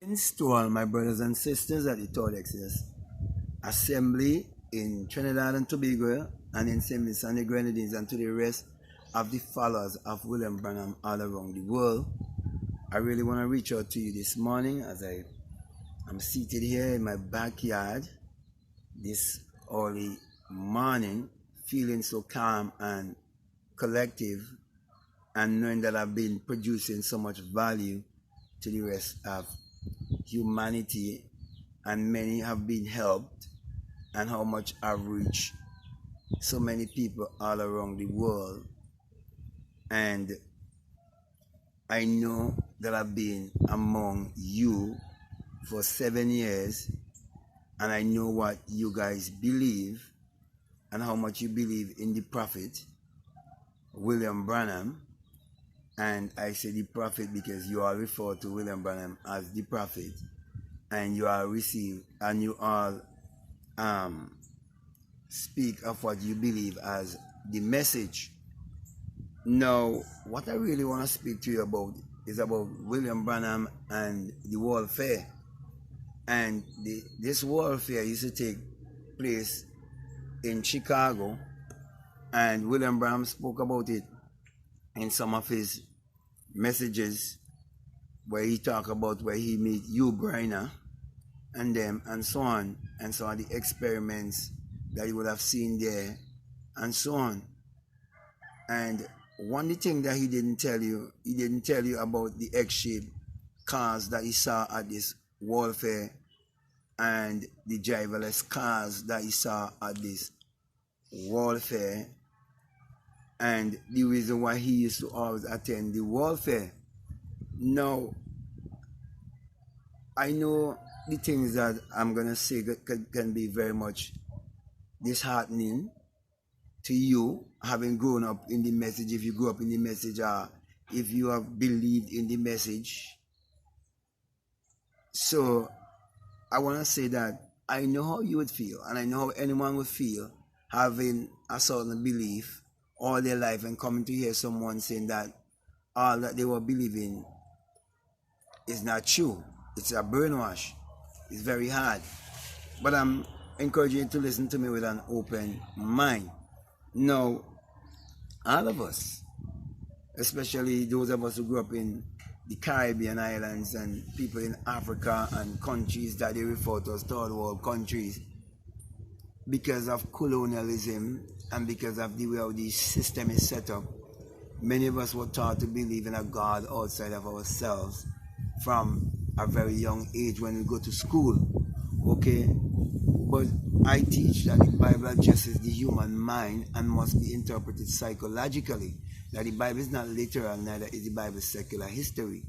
To all my brothers and sisters at the Third Exodus Assembly in Trinidad and Tobago and in St. Vincent and the Grenadines, and to the rest of the followers of William Branham all around the world. I really want to reach out to you this morning as I'm seated here in my backyard this early morning, feeling so calm and collective, and knowing that I've been producing so much value to the rest of humanity, and many have been helped, and how much I've reached so many people all around the world. And I know that I've been among you for 7 years, and I know what you guys believe and how much you believe in the prophet William Branham. And I say the prophet because you all refer to William Branham as the prophet, and you all receive and you all speak of what you believe as the message. Now, what I really want to speak to you about is about William Branham and the World Fair. And this World Fair used to take place in Chicago, and William Branham spoke about it in some of his messages, where he talked about where he meet Hugh Briner and them, and so on, and some of the experiments that you would have seen there, and so on. And one thing that he didn't tell you about the X-shaped cars that he saw at this World Fair, and the driverless cars that he saw at this World Fair, and the reason why he used to always attend the World Fair. Now, I know the things that I'm going to say can be very much disheartening to you, having grown up in the message, if you grew up in the message, or if you have believed in the message. So I want to say that I know how you would feel, and I know how anyone would feel having a certain belief all their life and coming to hear someone saying that all that they were believing is not true. It's a brainwash. It's very hard. But I'm encouraging you to listen to me with an open mind. Now, all of us, especially those of us who grew up in the Caribbean islands and people in Africa and countries that they refer to as third world countries, because of colonialism and because of the way how the system is set up, many of us were taught to believe in a God outside of ourselves from a very young age when we go to school. Okay? But I teach that the Bible addresses the human mind and must be interpreted psychologically. That the Bible is not literal, neither is the Bible secular history.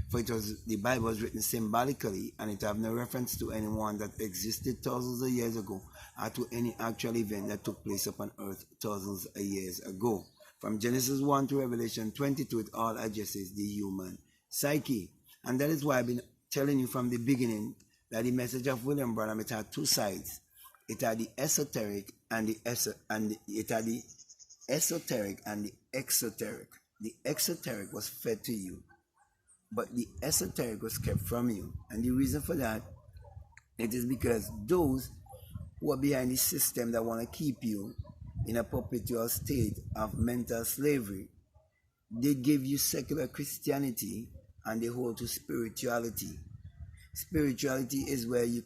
For the Bible was written symbolically, and it have no reference to anyone that existed thousands of years ago, or to any actual event that took place upon earth thousands of years ago. From Genesis 1 to Revelation 22, it all addresses the human psyche. And that is why I've been telling you from the beginning that the message of William Branham, it had two sides. It had the esoteric and the esoteric and the exoteric. The exoteric was fed to you, but the esoteric was kept from you. And the reason for that, it is because those who are behind the system that want to keep you in a perpetual state of mental slavery, they give you secular Christianity and they hold to spirituality. Spirituality is where you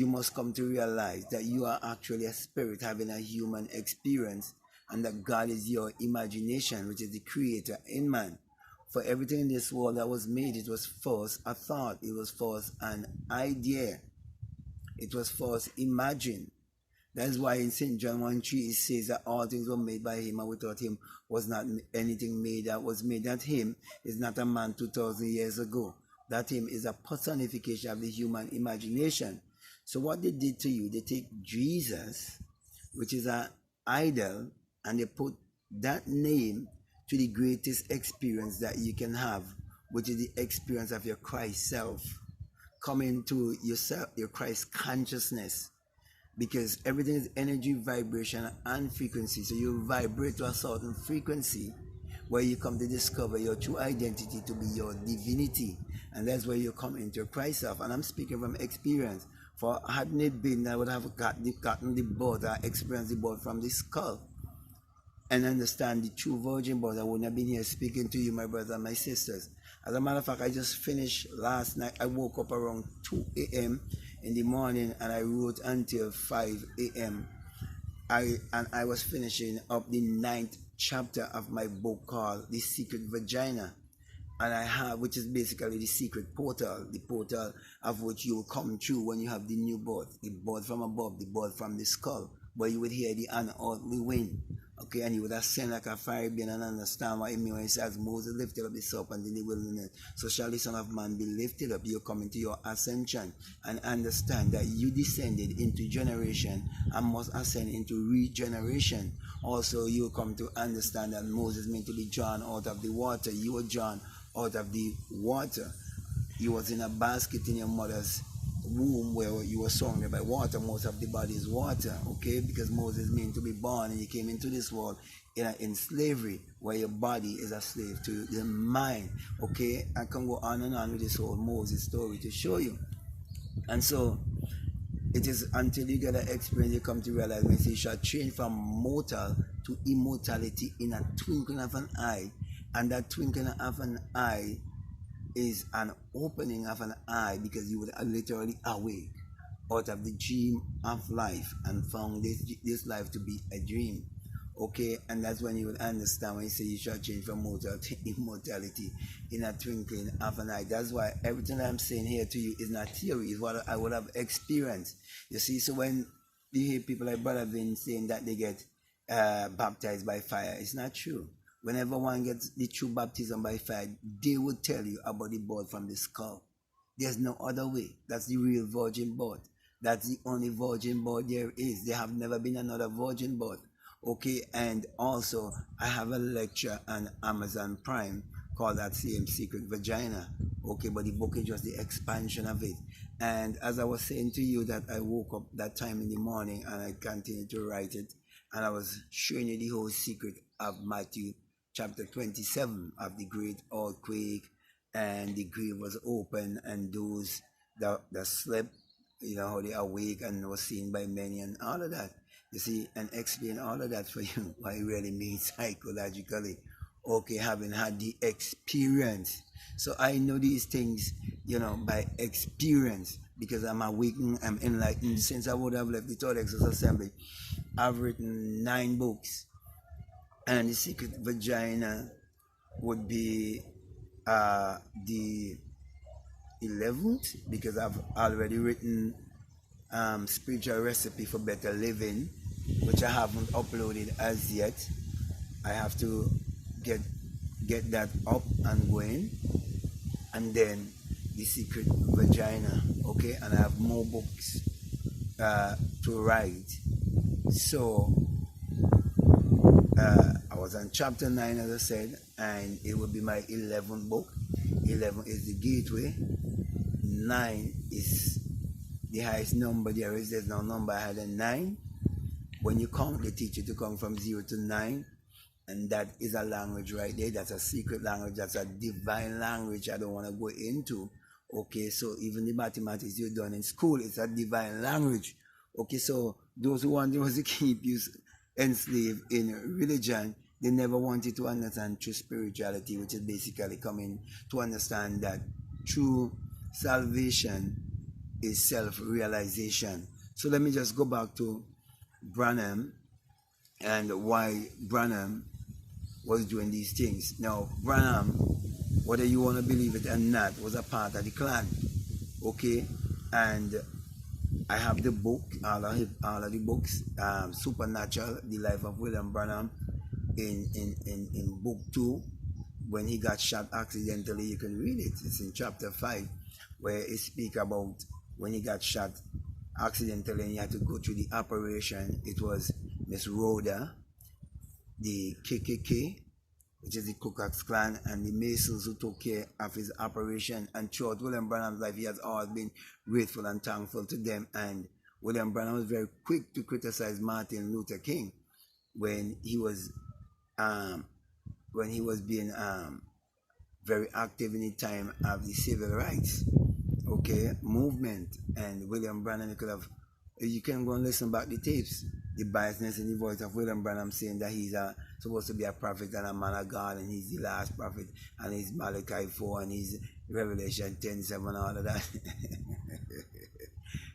must come to realize that you are actually a spirit having a human experience, and that God is your imagination, which is the creator in man. For everything in this world that was made, it was first a thought, it was first an idea, it was first imagined. That is why in St. John 1:3 it says that all things were made by him, and without him was not anything made that was made. That him is not a man 2,000 years ago. That him is a personification of the human imagination. So what they did to you, they take Jesus, which is an idol, and they put that name to the greatest experience that you can have, which is the experience of your Christ self, coming to yourself, your Christ consciousness. Because everything is energy, vibration, and frequency. So you vibrate to a certain frequency, where you come to discover your true identity to be your divinity. And that's where you come into Christ of. And I'm speaking from experience. For hadn't it been, I would have gotten the birth, I experienced the birth from the skull and understand the true virgin birth. I wouldn't have been here speaking to you, my brothers and my sisters. As a matter of fact, I just finished last night. I woke up around 2 a.m. in the morning and I wrote until 5 a.m. I was finishing up the 9th chapter of my book called The Secret Vagina. And I have, which is basically the secret portal, the portal of which you will come through when you have the new birth, the birth from above, the birth from the skull, where you would hear the unearthly wind, okay, and you would ascend like a fire being and understand what it means when it says Moses lifted up the serpent in the wilderness, so shall the Son of Man be lifted up. You come into your ascension and understand that you descended into generation and must ascend into regeneration. Also, you come to understand that Moses meant to be drawn out of the water. You were drawn out of the water. You was in a basket in your mother's womb where you were surrounded by water. Most of the body is water, okay? Because Moses meant to be born and you came into this world in slavery, where your body is a slave to the mind, okay? I can go on and on with this whole Moses story to show you. And so it is until you get an experience you come to realize when you shall change from mortal to immortality in a twinkling of an eye. And that twinkling of an eye is an opening of an eye, because you would literally awake out of the dream of life and found this life to be a dream. Okay, and that's when you would understand when you say you shall change from mortal to immortality in a twinkling of an eye. That's why everything I'm saying here to you is not theory, it's what I would have experienced. You see, so when you hear people like Brother Vin saying that they get baptized by fire, it's not true. Whenever one gets the true baptism by fire, they will tell you about the birth from the skull. There's no other way. That's the real virgin birth. That's the only virgin birth there is. There have never been another virgin birth. Okay, and also I have a lecture on Amazon Prime called that same Secret Vagina. Okay, but the book is just the expansion of it. And as I was saying to you that I woke up that time in the morning and I continued to write it, and I was showing you the whole secret of Matthew chapter 27 of the great earthquake, and the grave was open, and those that slept, you know, how they awake and was seen by many, and all of that, you see, and explain all of that for you, what it really means psychologically, okay, having had the experience. So I know these things, you know, by experience, because I'm awakened, I'm enlightened. Since I would have left the Third Exodus Assembly, I've written 9 books. And the Secret Vagina would be the 11th, because I've already written Spiritual Recipe for Better Living, which I haven't uploaded as yet. I have to get that up and going. And then the Secret Vagina, okay? And I have more books to write. So I was on chapter 9, as I said, and it will be my 11th book. 11 is the gateway. 9 is the highest number there is. There's no number higher than 9. When you count, they teach you to count from 0 to 9. And that is a language right there. That's a secret language. That's a divine language I don't want to go into. Okay, so even the mathematics you've done in school, it's a divine language. Okay, so those who want to keep you enslaved in religion, they never wanted to understand true spirituality, which is basically coming to understand that true salvation is self-realization. So let me just go back to Branham and why Branham was doing these things. Now, Branham, whether you want to believe it or not, was a part of the clan. Okay, and I have the book, all of the books, Supernatural, The Life of William Branham, in book 2, when he got shot accidentally. You can read it. It's in chapter 5, where it speaks about when he got shot accidentally and he had to go through the operation. It was Miss Rhoda, the KKK, which is the Ku Klux Klan, and the Masons who took care of his operation. And throughout William Branham's life, he has always been grateful and thankful to them. And William Branham was very quick to criticize Martin Luther King when he was when he was being very active in the time of the civil rights, okay, movement. And William Branham, you can go and listen back the tapes, the biasness in the voice of William Branham saying that he's supposed to be a prophet and a man of God, and he's the last prophet, and he's Malachi 4, and he's Revelation 10:7, all of that.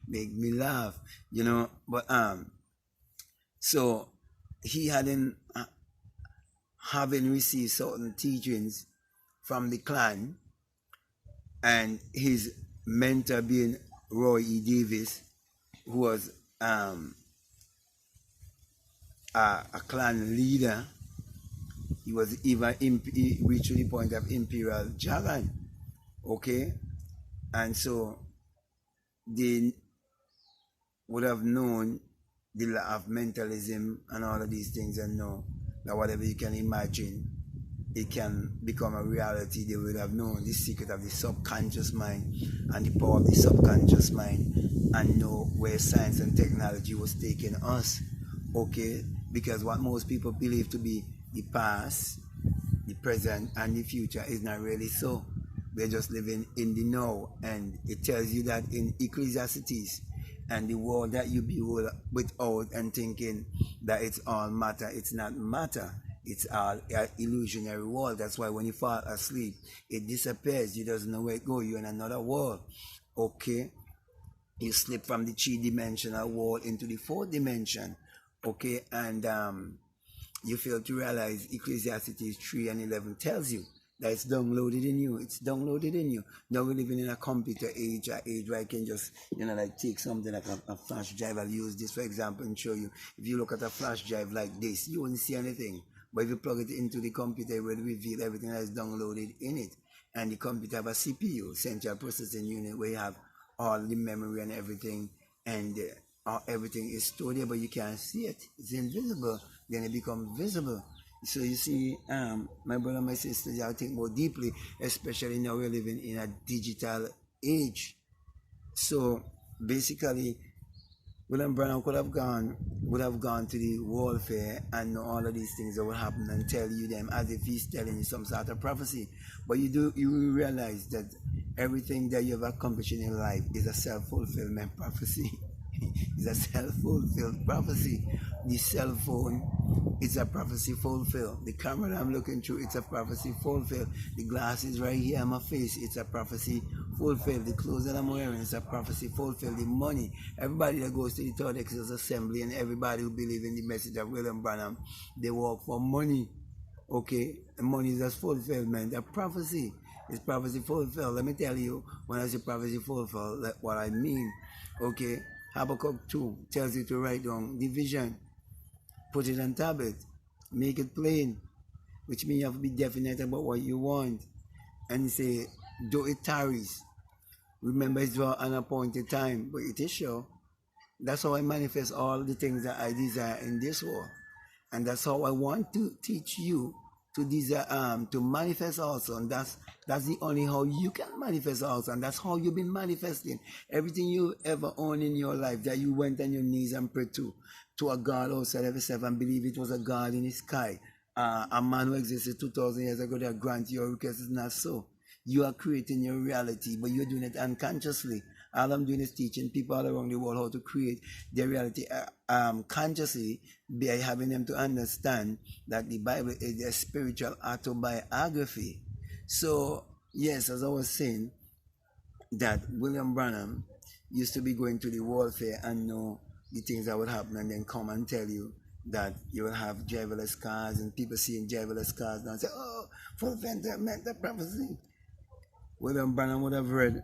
Make me laugh, But so he hadn't having received certain teachings from the clan, and his mentor being Roy E. Davis, who was a clan leader. He was even he reached to the point of imperial jargon, okay, and so they would have known the law of mentalism and all of these things, and know that whatever you can imagine, it can become a reality. They would have known the secret of the subconscious mind and the power of the subconscious mind, and know where science and technology was taking us, okay? Because what most people believe to be the past, the present, and the future is not really so. We're just living in the now, and it tells you that in Ecclesiastes, and the world that you behold without and thinking that it's all matter, it's not matter. It's all an illusionary world. That's why when you fall asleep, it disappears. You doesn't know where it goes. You're in another world. Okay? You slip from the 3-dimensional world into the 4th dimension. Okay? And you fail to realize Ecclesiastes 3:11 tells you that it's downloaded in you. It's downloaded in you. Now we're living in a computer age, an age where I can just, like take something like a flash drive. I'll use this for example and show you. If you look at a flash drive like this, you won't see anything. But if you plug it into the computer, it will reveal everything that is downloaded in it. And the computer have a CPU, central processing unit, where you have all the memory and everything, and everything is stored there, but you can't see it. It's invisible. Then it becomes visible. So you see, my brother, my sisters, you have to think more deeply, especially now we're living in a digital age. So basically, William Branham would have gone to the World Fair and know all of these things that will happen and tell you them as if he's telling you some sort of prophecy. But you realize that everything that you've accomplished in your life is a self-fulfillment prophecy. It's a self-fulfilled prophecy. The cell phone, it's a prophecy fulfilled. The camera I'm looking through, it's a prophecy fulfilled. The glasses right here on my face, it's a prophecy fulfilled. The clothes that I'm wearing, it's a prophecy fulfilled. The money, everybody that goes to the Third Exodus Assembly and everybody who believes in the message of William Branham, they work for money. Okay? And money is a fulfillment. A prophecy is prophecy fulfilled. Let me tell you, when I say prophecy fulfilled, what I mean. Okay? Habakkuk 2 tells you to write down the vision, put it on tablet, make it plain, which means you have to be definite about what you want, and say, though it tarries, remember it's for an appointed time, but it is sure. That's how I manifest all the things that I desire in this world, and that's how I want to teach you to desire, to manifest also, and that's the only how you can manifest also, and that's how you've been manifesting everything you ever own in your life that you went on your knees and prayed to a God outside of yourself and believe it was a God in the sky, a man who existed 2,000 years ago that grant your request. Is not so. You are creating your reality, but you're doing it unconsciously. All I'm doing is teaching people all around the world how to create their reality consciously, by having them to understand that the Bible is a spiritual autobiography. So, yes, as I was saying, that William Branham used to be going to the World Fair and know the things that would happen, and then come and tell you that you will have driverless cars, and people seeing driverless cars now say, oh, fulfillment the prophecy. William Branham would have read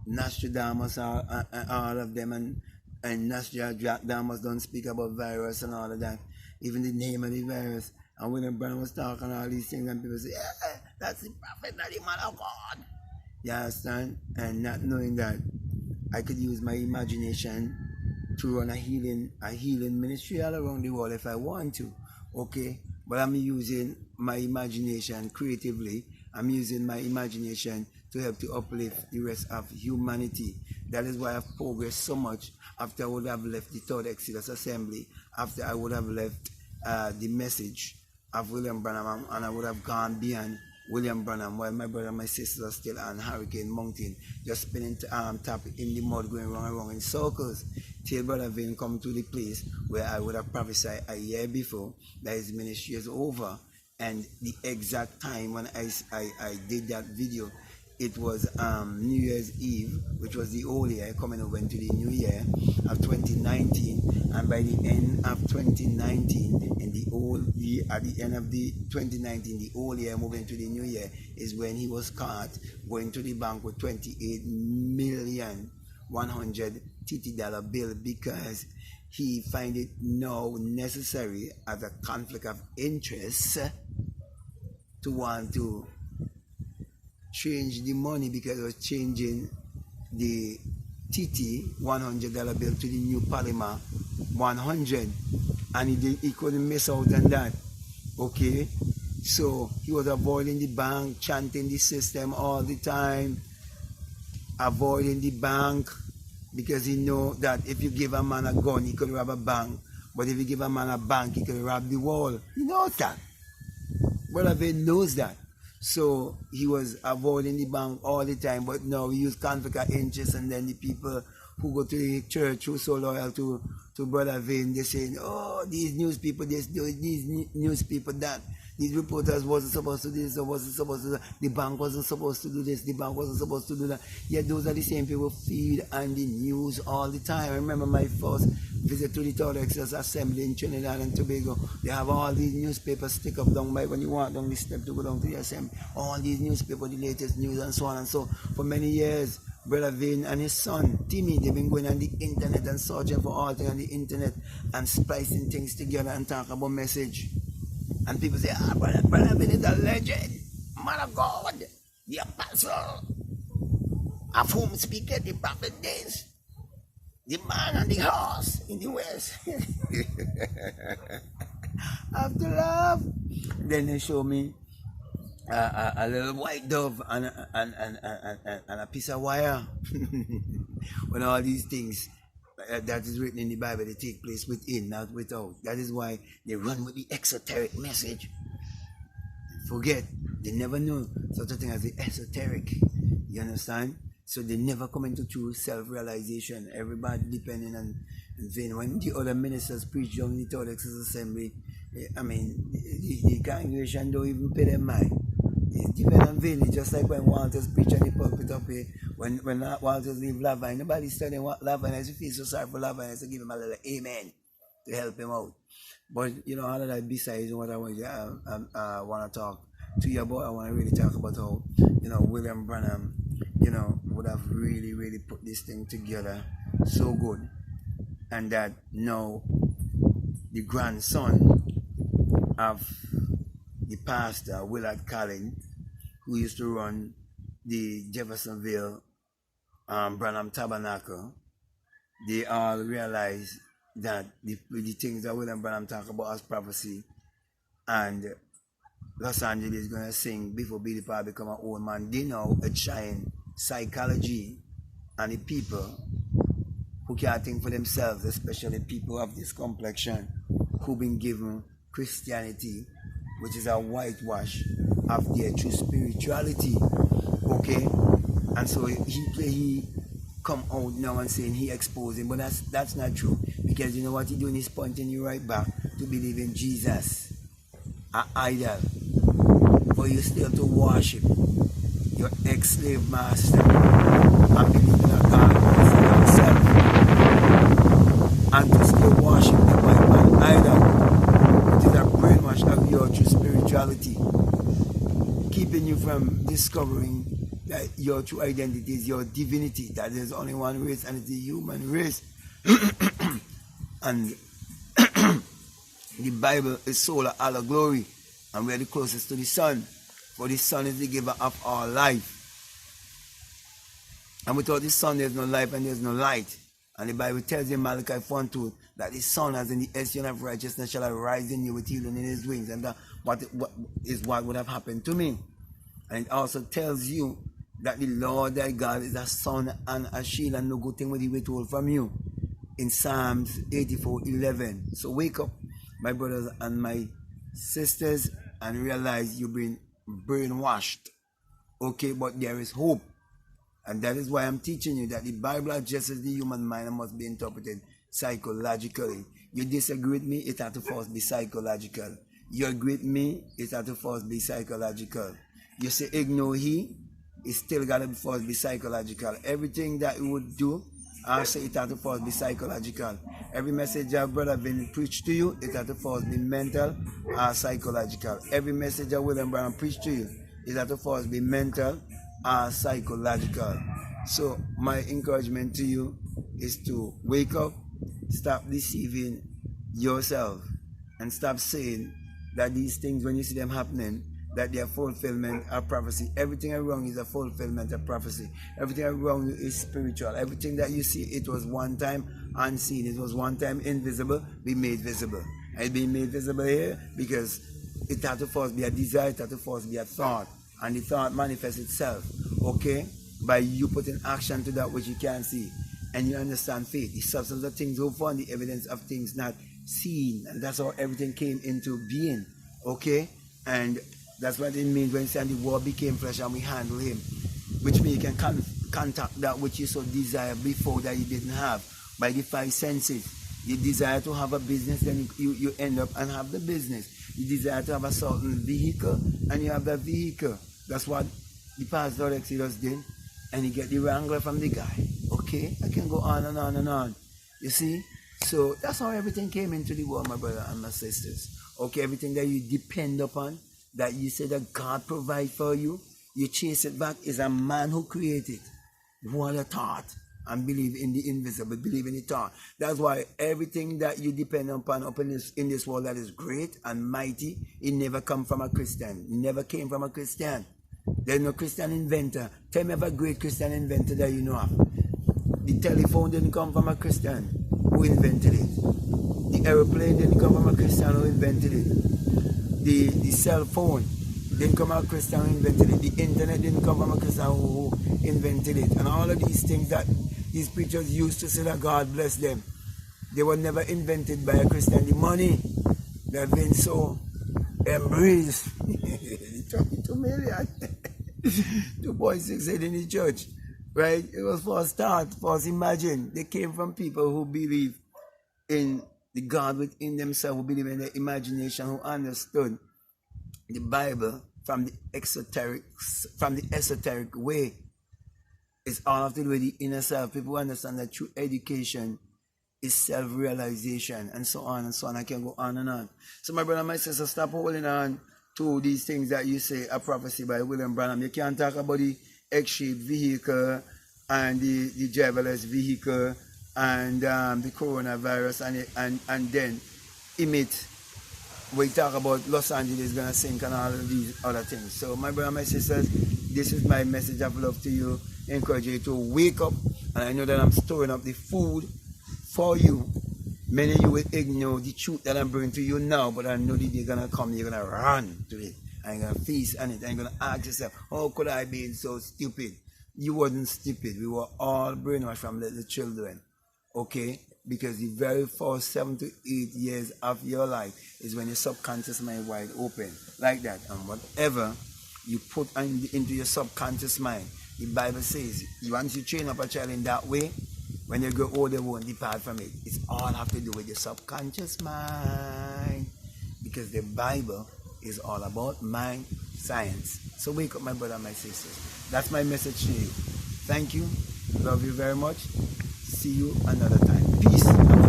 Nostradamus, all of them, and Nostradamus don't speak about virus and all of that, even the name of the virus. And William Branham was talking all these things, and people say, yeah, that's the prophet, not the man of God. You understand? And not knowing that I could use my imagination to run a healing ministry all around the world if I want to. Okay? But I'm using my imagination creatively. I'm using my imagination to help to uplift the rest of humanity. That is why I've progressed so much after I would have left the Third Exodus Assembly, after I would have left the message of William Branham, and I would have gone beyond William Branham while my brother and my sisters are still on Hurricane Mountain, just spinning tap in the mud, going round and round in circles, till Brother Vane come to the place where I would have prophesied a year before that his ministry is over. And the exact time when I did that video, it was New Year's Eve, which was the old year coming over into the new year of 2019. And by the end of 2019, in the old year, at the end of the 2019, the old year moving to the new year, is when he was caught going to the bank with 28,100 $100 bill, because he find it now necessary as a conflict of interest to want to change the money, because it was changing the TT $100 bill to the new Palima 100, and he couldn't miss out on that. Okay, so he was avoiding the bank, chanting the system all the time, avoiding the bank, because he know that if you give a man a gun, he could rob a bank, but if you give a man a bank, he could rob the wall. He knows that. Brother Vane knows that. So he was avoiding the bank all the time, but now we use conflict of interest, and then the people who go to the church who are so loyal to Brother Vane, they say, oh, these news people this, these news people that, these reporters wasn't supposed to do this, or wasn't supposed to do that, the bank wasn't supposed to do this, the bank wasn't supposed to do that. Yet those are the same people feed on the news all the time. I remember my first visit to the Torrex's Assembly in Trinidad and Tobago. They have all these newspapers stick up down by when you walk down the step to go down to the assembly. All these newspapers, the latest news and so on and so. For many years, Brother Vane and his son, Timmy, they've been going on the internet and searching for all things on the internet and splicing things together and talk about message. And people say, Brother Vane is a legend, man of God, the apostle, of whom speaketh the prophet days, the man on the horse in the west. I have to laugh. Then they show me a little white dove and a piece of wire. When all these things that is written in the Bible, they take place within, not without. That is why they run with the exoteric message. Forget, they never know such a thing as the esoteric. You understand? So they never come into true self-realization. Everybody depending on Vane. When the other ministers preach during the Torrex's Assembly, I mean, the congregation don't even pay them mind. It depends on Vane. It's just like when Walters preach on the pulpit up here. When Walters leave Lavine, nobody's studying Lavine. I feel so sorry for Lavine. I have to give him a little amen to help him out. But, you know, all of that besides what I want to talk to you about, I want to really talk about how, you know, William Branham, you know, would have really, really put this thing together so good. And that now the grandson of the pastor, Willard Collins, who used to run the Jeffersonville Branham Tabernacle, they all realized that the things that William Branham talked about as prophecy, and Los Angeles is going to sing before Billy Paul become an old man, they know a giant psychology, and the people who can't think for themselves, especially people of this complexion who've been given Christianity, which is a whitewash of their true spirituality. Okay? And so he come out now and saying he exposing, but that's not true, because you know what he's doing? He's pointing you right back to believe in Jesus, an idol, for you still to worship your ex-slave master and believe in a God himself, and to still worship the white man idol, which is a brainwash of your true spirituality, keeping you from discovering that your true identity is your divinity, that there's only one race and it's the human race. And the Bible is solar all glory, and we are the closest to the Son, for the Son is the giver of our life. And without the Son there's no life and there's no light. And the Bible tells you in Malachi 4:2 that the Son, as in the estion of righteousness, shall arise in you with healing in his wings. And that what would have happened to me. And it also tells you that the Lord thy God is a sun and a shield, and no good thing will he withhold from you, in Psalms 84:11. So wake up, my brothers and my sisters, and realize you've been brainwashed. Okay, but there is hope. And that is why I'm teaching you that the Bible addresses the human mind and must be interpreted psychologically. You disagree with me, it has to first be psychological. You agree with me, it has to first be psychological. You say ignore he, it still got to first be psychological. Everything that you would do, I say it has to first be psychological. Every message your brother been preached to you, it has to first be mental or psychological. Every message that William Branham preached to you, it has to first be mental or psychological. So my encouragement to you is to wake up, stop deceiving yourself, and stop saying that these things, when you see them happening, that they are fulfillment of prophecy. Everything around you is a fulfillment of prophecy. Everything around you is spiritual. Everything that you see, it was one time unseen. It was one time invisible, be made visible. And it being made visible here because it had to first be a desire, it had to first be a thought. And the thought manifests itself, okay, by you putting action to that which you can't see. And you understand faith, the substance of things hoped for, and the evidence of things not seen. And that's how everything came into being, okay? And that's what it means when you say the word became flesh and we handle him. Which means you can contact that which you so desire before that you didn't have. By the five senses. You desire to have a business, then you end up and have the business. You desire to have a certain vehicle, and you have that vehicle. That's what the pastor Exodus did. And he get the wrangler from the guy. Okay? I can go on and on and on. You see? So that's how everything came into the world, my brother and my sisters. Okay? Everything that you depend upon, that you say that God provide for you, you chase it back, is a man who created. What a thought. And believe in the invisible, believe in the thought. That's why everything that you depend upon in this world that is great and mighty, it never come from a Christian. It never came from a Christian. There's no Christian inventor. Tell me of a great Christian inventor that you know of. The telephone didn't come from a Christian who invented it. The aeroplane didn't come from a Christian who invented it. The cell phone didn't come from a Christian who invented it. The internet didn't come from a Christian who invented it. And all of these things that these preachers used to say that God bless them, they were never invented by a Christian. The money that have been so embraced, 22 million, 2.6 in the church, right? It was for a start, for us imagine. They came from people who believe in the God within themselves, who believe in their imagination, who understood the Bible from the esoteric way. It's all of to do with the inner self. People understand that true education is self-realization, and so on and so on. I can go on and on. So my brother and my sister, stop holding on to these things that you say are prophecy by William Branham. You can't talk about the X-shaped vehicle and the driverless vehicle and the coronavirus and then emit. We talk about Los Angeles gonna sink and all of these other things. So my brother and my sisters, this is my message of love to you. Encourage you to wake up, and I know that I'm storing up the food for you. Many of you will ignore the truth that I'm bringing to you now, but I know that you're gonna come, you're gonna run to it, and you're gonna feast on it, and you're gonna ask yourself, how could I be so stupid? You wasn't stupid. We were all brainwashed from little children, okay? Because the very first 7 to 8 years of your life is when your subconscious mind wide open, like that. And whatever you put into your subconscious mind, the Bible says, once you train up a child in that way, when you grow older, they won't depart from it. It's all have to do with your subconscious mind. Because the Bible is all about mind science. So wake up, my brother and my sisters. That's my message to you. Thank you. Love you very much. See you another time. Peace.